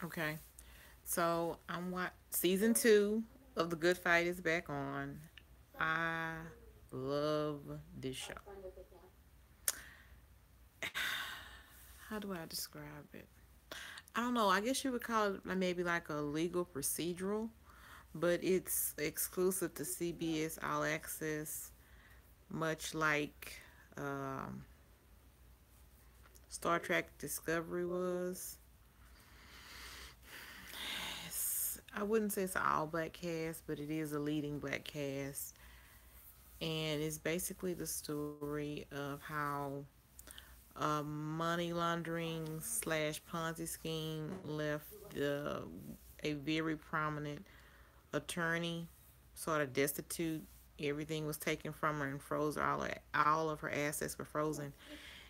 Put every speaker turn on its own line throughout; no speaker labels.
Okay. So I'm what season 2 of The Good Fight is back on. I love this show. How do I describe it? I don't know. I guess you would call it maybe like a legal procedural, but it's exclusive to CBS All Access, much like um, Star Trek Discovery was. I wouldn't say it's an all black cast, but it is a leading black cast. And it's basically the story of how a money laundering slash Ponzi scheme left a very prominent attorney sort of destitute. Everything was taken from her and froze. All of her assets were frozen,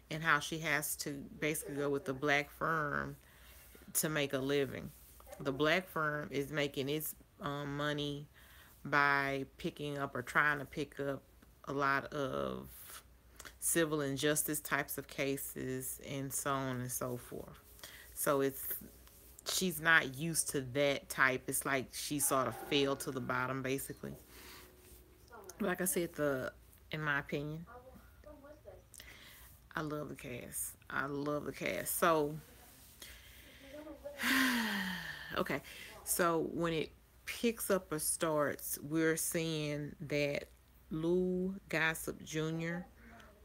and how she has to basically go with the black firm to make a living. The black firm is making its money by picking up or trying to pick up a lot of civil injustice types of cases and so on and so forth. So she's not used to that type. It's like she sort of fell to the bottom basically. Like I said, the in my opinion, I love the cast. I love the cast. So okay. So when it picks up or starts, we're seeing that Lou Gossip Jr.,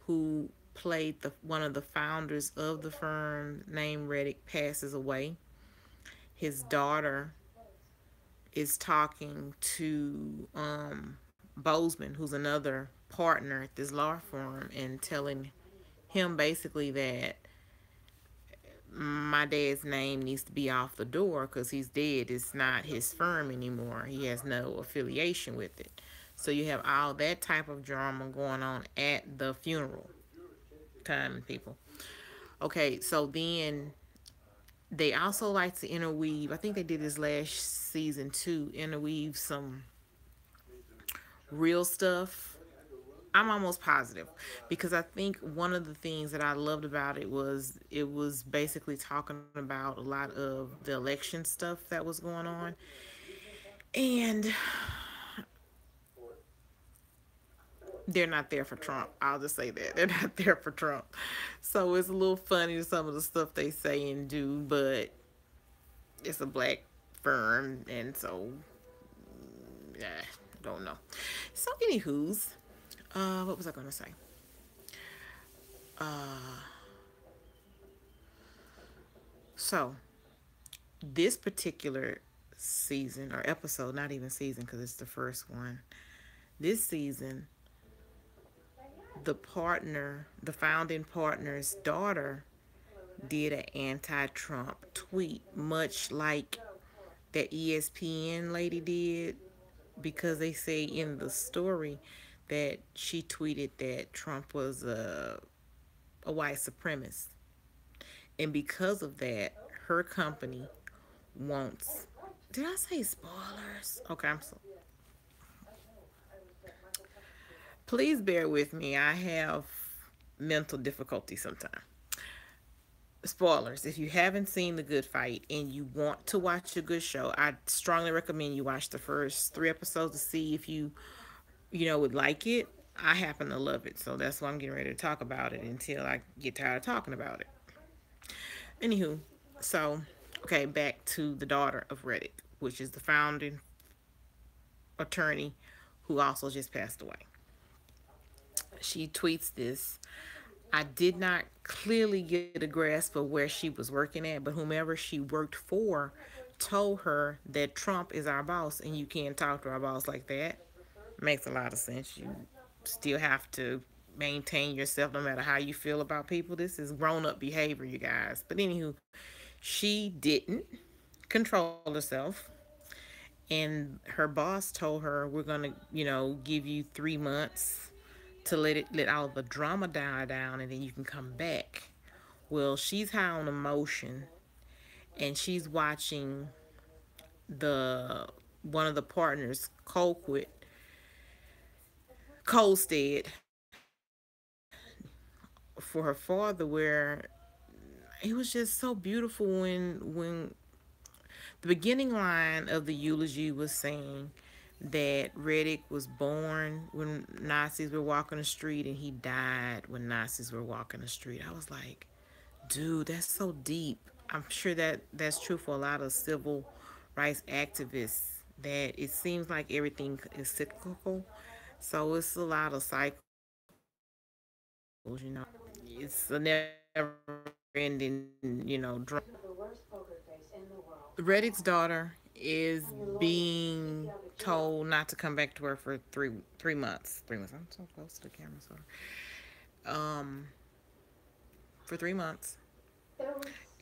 who played the one of the founders of the firm named Reddick, passes away. His daughter is talking to Bozeman, who's another partner at this law firm, and telling him basically that my dad's name needs to be off the door because he's dead. It's not his firm anymore. He has no affiliation with it. So you have all that type of drama going on at the funeral time, people. Okay, so then they also like to interweave. I think they did this last season too. Interweave some real stuff. I'm almost positive because I think one of the things that I loved about it was basically talking about a lot of the election stuff that was going on. And they're not there for Trump. I'll just say that. They're not there for Trump. So it's a little funny some of the stuff they say and do, but it's a black firm and so yeah, don't know. So anywho's, what was I gonna say? So this particular season or episode, not even season because it's the first one. This season, the founding partner's daughter did an anti-Trump tweet, much like that ESPN lady did, because they say in the story that she tweeted that Trump was a white supremacist. And because of that, her company wants. Did I say spoilers? Okay, I'm so. Please bear with me. I have mental difficulty sometimes. Spoilers. If you haven't seen The Good Fight and you want to watch a good show, I strongly recommend you watch the first 3 episodes to see if you would like it. I happen to love it, so that's why I'm getting ready to talk about it until I get tired of talking about it. Anywho, so okay, back to the daughter of Reddit, which is the founding attorney who also just passed away. She tweets this. I did not clearly get a grasp of where she was working at, but whomever she worked for told her that Trump is our boss and you can't talk to our boss like that. Makes a lot of sense. You still have to maintain yourself no matter how you feel about people. This is grown up behavior, you guys. But anywho, she didn't control herself. And her boss told her, we're going to, give you 3 months to let all the drama die down and then you can come back. Well, she's high on emotion and she's watching the one of the partners, Colstead, for her father, where it was just so beautiful when The beginning line of the eulogy was saying that Reddick was born when Nazis were walking the street and he died when Nazis were walking the street. I was like, dude, that's so deep. I'm sure that that's true for a lot of civil rights activists, that it seems like everything is cyclical. So it's a lot of cycles, It's a never ending, drama. Reddick's daughter is being told not to come back to work for three months. 3 months. I'm so close to the camera, sorry. For 3 months,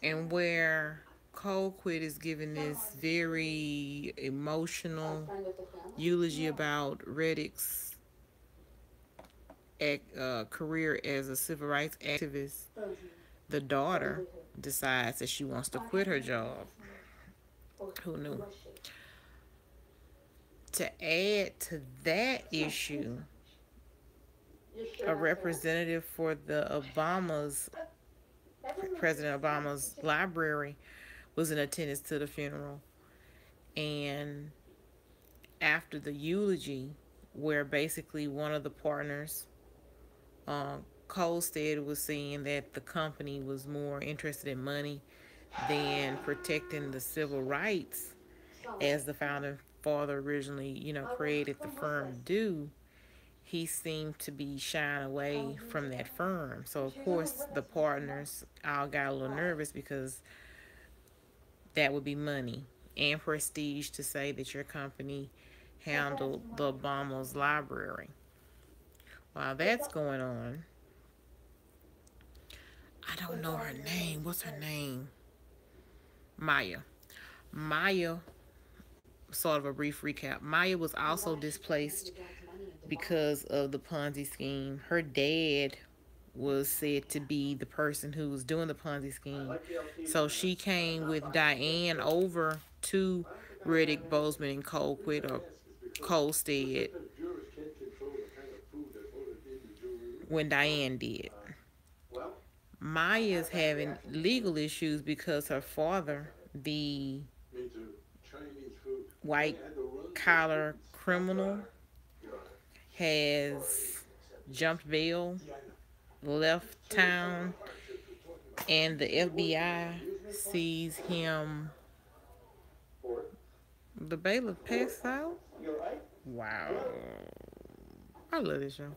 and where Colquitt is giving this very emotional eulogy about Reddick's career as a civil rights activist, the daughter decides that she wants to quit her job. Who knew? To add to that issue, a representative for the President Obama's library was in attendance to the funeral. And after the eulogy, where basically one of the partners, Colstead, was saying that the company was more interested in money than protecting the civil rights as the founding father originally, created the firm to do, he seemed to be shying away from that firm. So of course the partners all got a little nervous because that would be money and prestige to say that your company handled the Obama's library. While that's going on, I don't know her name. What's her name? Maya. Maya, sort of a brief recap. Maya was also displaced because of the Ponzi scheme. Her dad was said to be the person who was doing the Ponzi scheme. So she came with Diane over to Reddick, Bozeman, and Colquitt, or Colstead, when Diane did. Maya's having legal issues because her father, the white collar criminal, has jumped bail, left town, and the FBI sees him. The bailiff passed out? Wow. I love this show.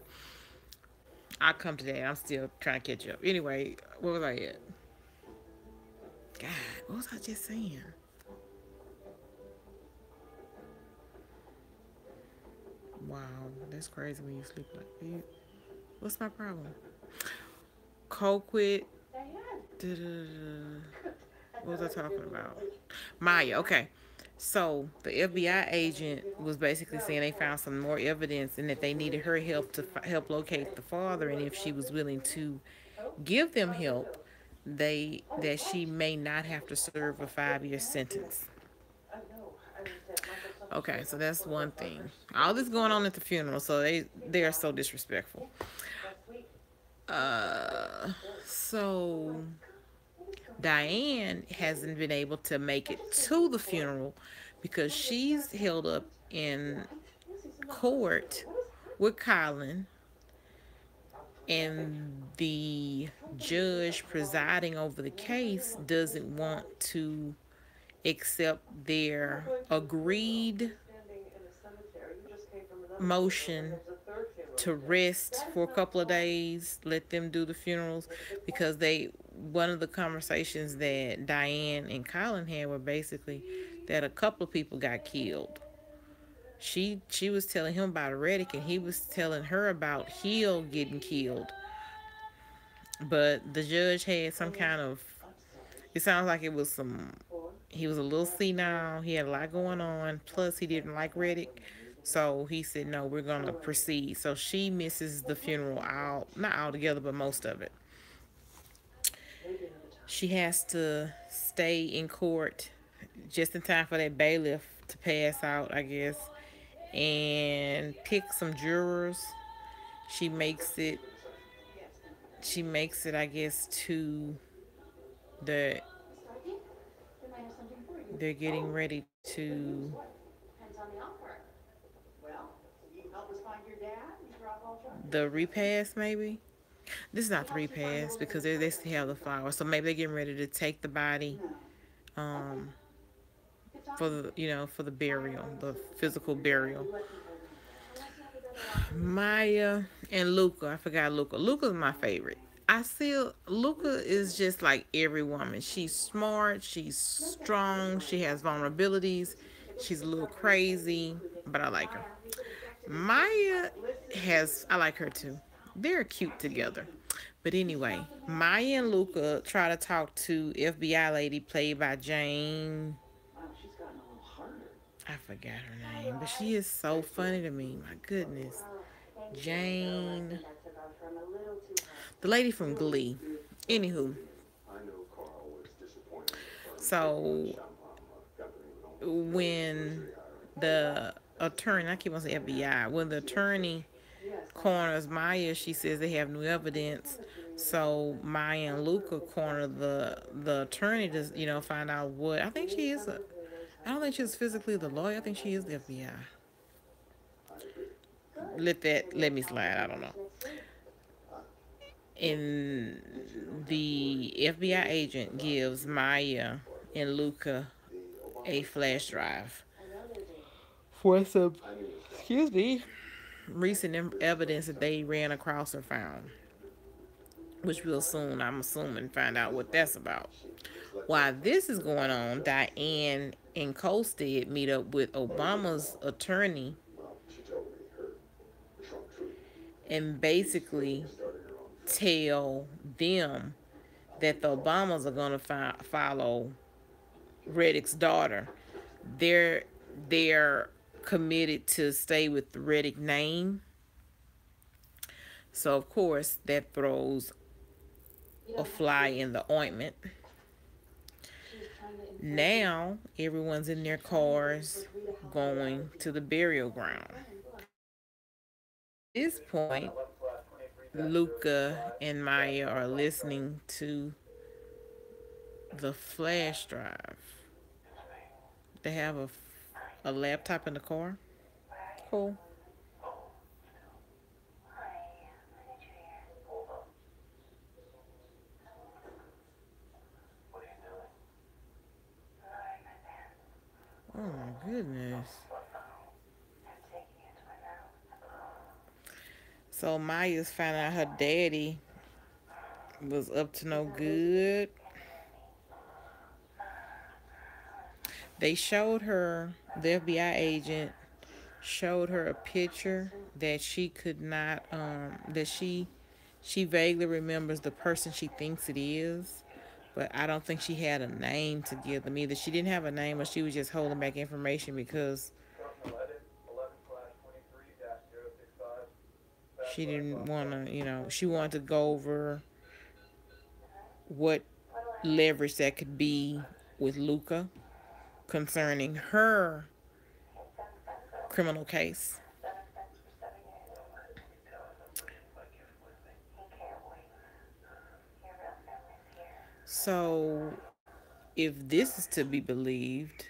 I'll come to that. I'm still trying to catch up. Anyway, where was I at? God, what was I just saying? Wow, that's crazy when you sleep like that. What's my problem? Colquitt. What was I talking about? Maya. Okay. So the FBI agent was basically saying they found some more evidence and that they needed her help to help locate the father, and if she was willing to give them help, that she may not have to serve a 5-year sentence. Okay, so that's one thing. All this going on at the funeral, so they are so disrespectful. So Diane hasn't been able to make it to the funeral because she's held up in court with Colin, and the judge presiding over the case doesn't want to accept their agreed motion to rest for a couple of days, let them do the funerals, because one of the conversations that Diane and Colin had were basically that a couple of people got killed. She was telling him about Reddick, and he was telling her about Hill getting killed. But the judge had some kind of, it sounds like it was some, he was a little senile, he had a lot going on, plus he didn't like Reddick. So he said, no, we're going to proceed. So she misses the funeral not altogether, but most of it. She has to stay in court just in time for that bailiff to pass out, I guess, and pick some jurors. She makes it, I guess, to the They're getting ready to the repast, maybe. This is not the repast because they still have the flower. So maybe they're getting ready to take the body um, for the for the burial, the physical burial. Maya and Luca. I forgot Luca. Luca's my favorite. I feel Luca is just like every woman. She's smart, she's strong, she has vulnerabilities, she's a little crazy, but I like her. Maya I like her too. They're cute together. But anyway, Maya and Luca try to talk to FBI lady played by Jane. I forgot her name, but she is so funny to me. My goodness. Jane. The lady from Glee. Anywho. So when the attorney, I keep on saying FBI, when the attorney corners Maya, she says they have new evidence. So Maya and Luca corner the attorney to find out what I think she is. I don't think she's physically the lawyer. I think she is the FBI. Let me slide. I don't know. And the FBI agent gives Maya and Luca a flash drive for some, excuse me, recent evidence that they ran across or found, which we'll soon, I'm assuming, find out what that's about. While this is going on, Diane and Colstead meet up with Obama's attorney and basically tell them that the Obamas are going to follow Reddick's daughter. They're committed to stay with the Reddick name. So of course that throws a fly in the ointment. Now everyone's in their cars going to the burial ground. At this point, Luca and Maya are listening to the flash drive. They have a laptop in the car. Cool. Oh my goodness. So Maya's finding out her daddy was up to no good. They showed her, the FBI agent showed her a picture that she could not, that she vaguely remembers the person she thinks it is, but I don't think she had a name to give them either. She didn't have a name, or she was just holding back information because she didn't want to, she wanted to go over what leverage that could be with Luca concerning her criminal case. So, if this is to be believed,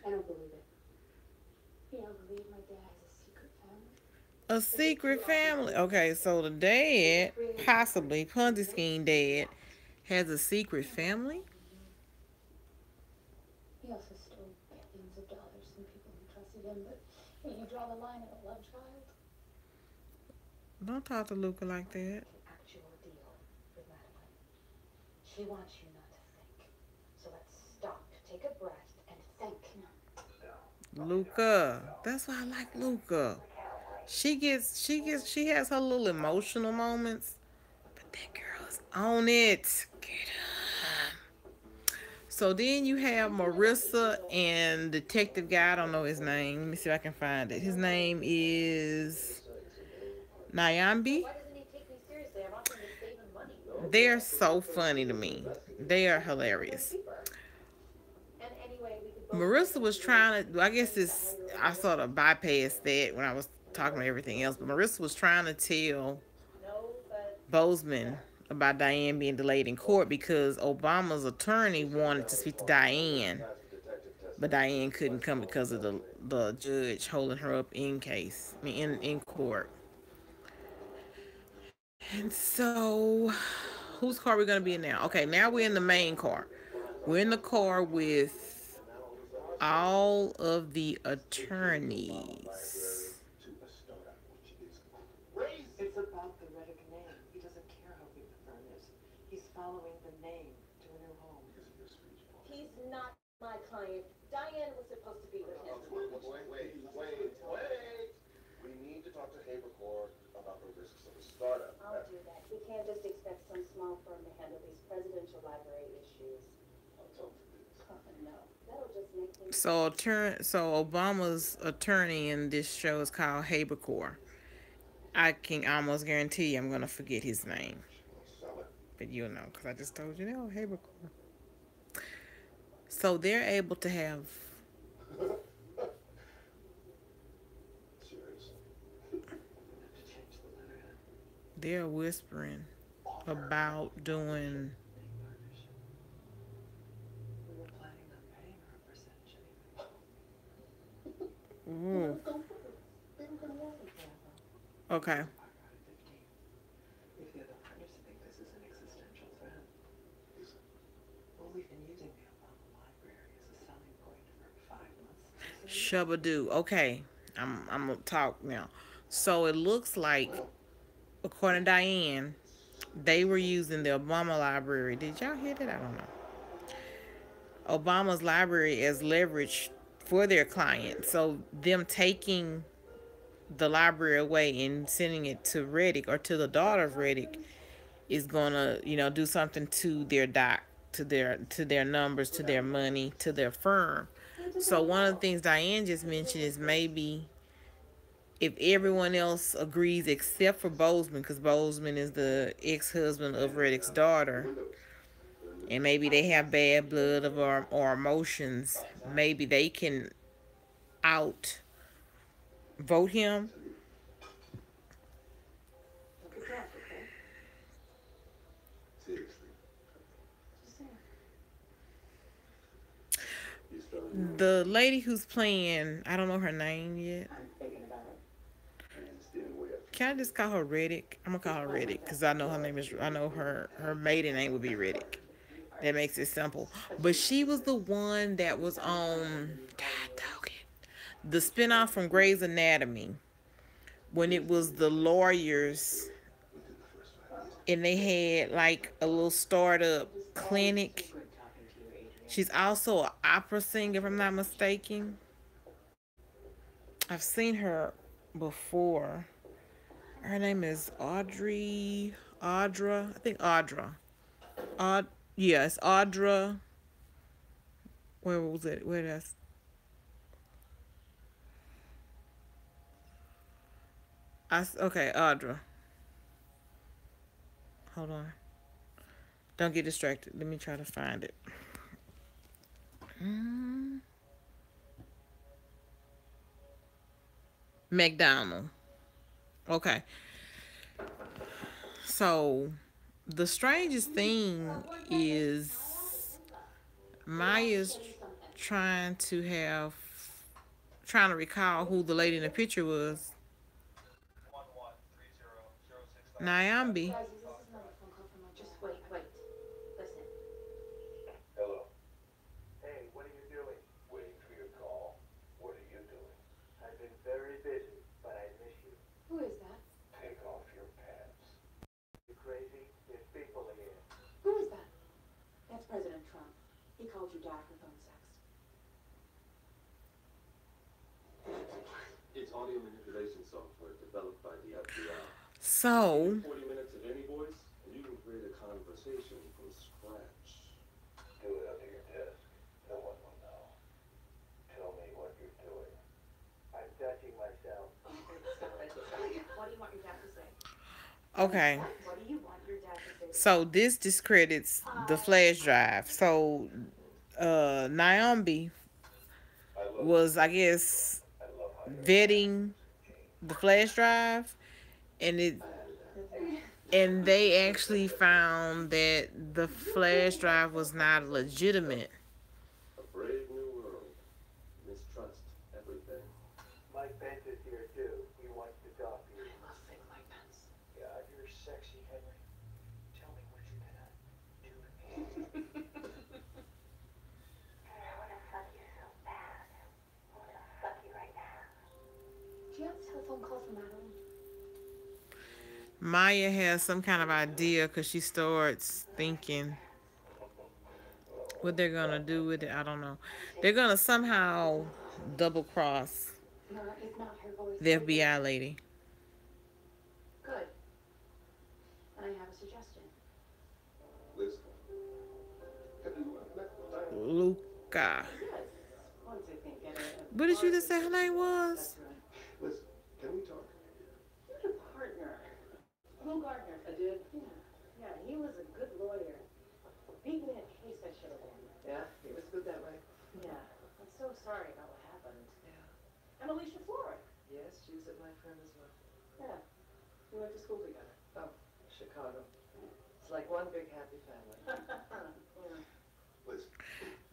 a secret family. Okay, so the dad, possibly Ponzi scheme dad, has a secret family. He also stole billions of dollars from people who trusted him, but you draw the line at a love child. Don't talk to Luca like that. Actual deal with Madeline. She wants you not to think. So let's stop, take a breath, and think. Luca. That's why I like Luca. She has her little emotional moments, but that girl is on it. Get her. So then you have Marissa and Detective Guy. I don't know his name. Let me see if I can find it. His name is Nyambi. They're so funny to me. They are hilarious. Marissa was trying to, I guess I sort of bypassed that when I was talking about everything else, but Marissa was trying to tell Bozeman about Diane being delayed in court because Obama's attorney wanted to speak to Diane but Diane couldn't come because of the judge holding her up in case, I mean, in court. And so, whose car are we gonna be in now? Okay, now we're in the main car. We're in the car with all of the attorneys.
It's about the Reddick name. He doesn't care how big the firm is. He's following the name to a new home.
He's not my client. Diane was supposed to be with him.
Wait. We need to talk to Habercor about the risks of a startup.
I'll do that. We can't just expect some small firm to handle these presidential library issues.
I'll tell them this.
No, that'll just make things...
So Obama's attorney in this show is called Habercor. I can almost guarantee you I'm gonna forget his name, but you'll know because I just told you no Habercor. So they're able to have. They're whispering about doing.
We were planning on paying her a percentage anyway.
Okay.
If the other partners think this is an existential threat. Well, we've been using the Obama library as a selling point for 5 months.
Shabba-doo. Okay. I'm gonna talk now. So it looks like, according to Diane, they were using the Obama library. Did y'all hear that? I don't know. Obama's library as leverage for their client. So them taking the library away and sending it to Reddick or to the daughter of Reddick is gonna, do something to their to their numbers, to their money, to their firm. So one of the things Diane just mentioned is maybe if everyone else agrees except for Bozeman, because Bozeman is the ex-husband of Reddick's daughter, and maybe they have bad blood or emotions, maybe they can out vote him. The lady who's playing, I don't know her name yet. Can I just call her Reddick? I'm gonna call her Reddick because I know her name is. I know her maiden name would be Reddick. That makes it simple. But she was the one that was on the spinoff from Grey's Anatomy when it was the lawyers and they had like a little startup clinic. She's also an opera singer, if I'm not mistaken. I've seen her before. Her name is Audrey. Audra. I think Audra. Yeah, it's Audra. Where was it? Where that's. Okay, Audra. Hold on. Don't get distracted. Let me try to find it. McDonald. Okay. So, the strangest thing is Maya's trying to recall who the lady in the picture was. Nyambi.
Just wait. Listen.
Hello. Hey, what are you doing? Waiting for your call. What are you doing?
I've been very busy, but I miss you.
Who is that?
Take off your pants.
You crazy? There's people here.
Who is that? That's President Trump. He called you dad for phone sex.
It's audio manipulation software developed by the FBI.
So,
40 minutes of any voice, and you can create a conversation from scratch.
Do it under your desk. No one will know. Tell me what you're doing.
I'm touching myself.
What do you want your dad to say?
okay.
What do you want your dad to say?
So, this discredits the flash drive. So, Nyambi was, I guess, vetting the flash drive, and they actually found that the flash drive was not legitimate.
A brave new world.
Maya has some kind of idea because she starts thinking what they're gonna do with it. I don't know. They're gonna somehow double cross
Is not her voice.
the FBI lady.
Good. And I have a suggestion.
Liz, have you met Diane?
Luca.
Yes. Once I think at a
What did you just say her name was?
That's right.
Liz, can we talk?
You're a partner. Lou Gardner. I did? Yeah. Yeah, he was a good lawyer. Beat me in a case I should have won. Yeah, he was good that way. Yeah. I'm so sorry about what happened. Yeah. And Alicia Flora. Yes, she was at my firm as well. Yeah. We went to school together. Oh, Chicago. It's like one big happy family. Yeah.
Liz,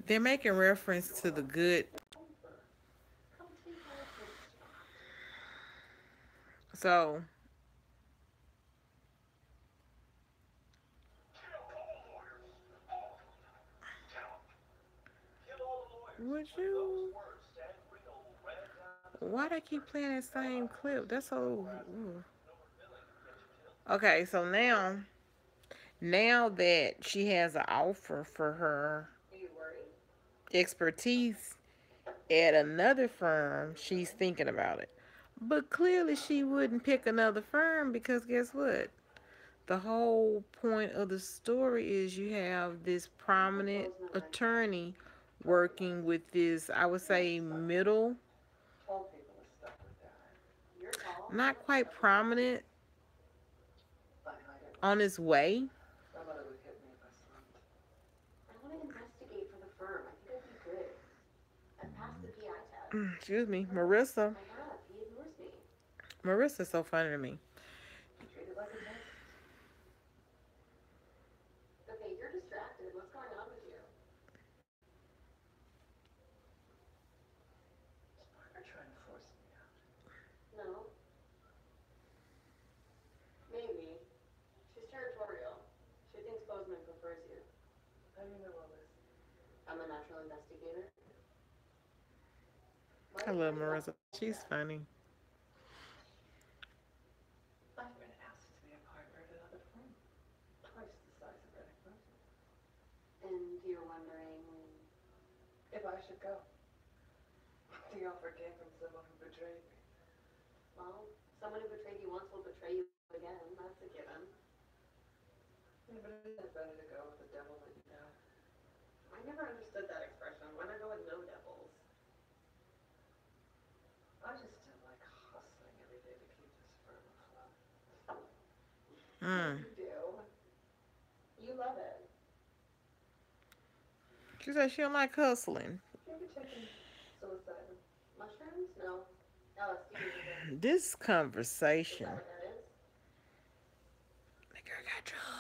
They're making reference to the good.
Come take my place.
So would you? Why they keep playing that same clip? That's so. Ooh. Okay, so now that she has an offer for her
Are you worried?
expertise at another firm, she's thinking about it. But clearly, she wouldn't pick another firm because guess what? The whole point of the story is you have this prominent attorney working with this, I would say, middle,
Tall people are stuck with that. You're tall.
not quite prominent,
I hide it.
on his way.
My mother would hit me if I slumped.
I want to investigate for the firm. I think I'd be good. I passed the PI test.
Excuse me, Marissa.
I have. He ignores me.
Marissa's so funny to me.
Treat it like a test.
Okay, you're distracted. What's going on with you?
Is Parker trying to force me out?
No. Maybe. She's territorial. She thinks Bozeman prefers you.
How do you know all this?
I'm a natural investigator.
I love Marissa. She's funny.
I've been asked to be a partner at another firm. Twice the size of Reddick Burton.
And you're wondering.
If I should go. The offer came from someone who betrayed me.
Well, someone who betrayed you once will betray you again. That's a given.
Yeah, but isn't it better to go with the devil that you know?
I never understood that expression. Why not go with no devils?
I just don't like hustling every day to keep this firm afloat.
Mm.
You do. You love it.
She said she don't like hustling.
You ever taken psilocybin?
Mushrooms? No. LSD is a
This
Is that
conversation.
what that is?
The girl got drugs.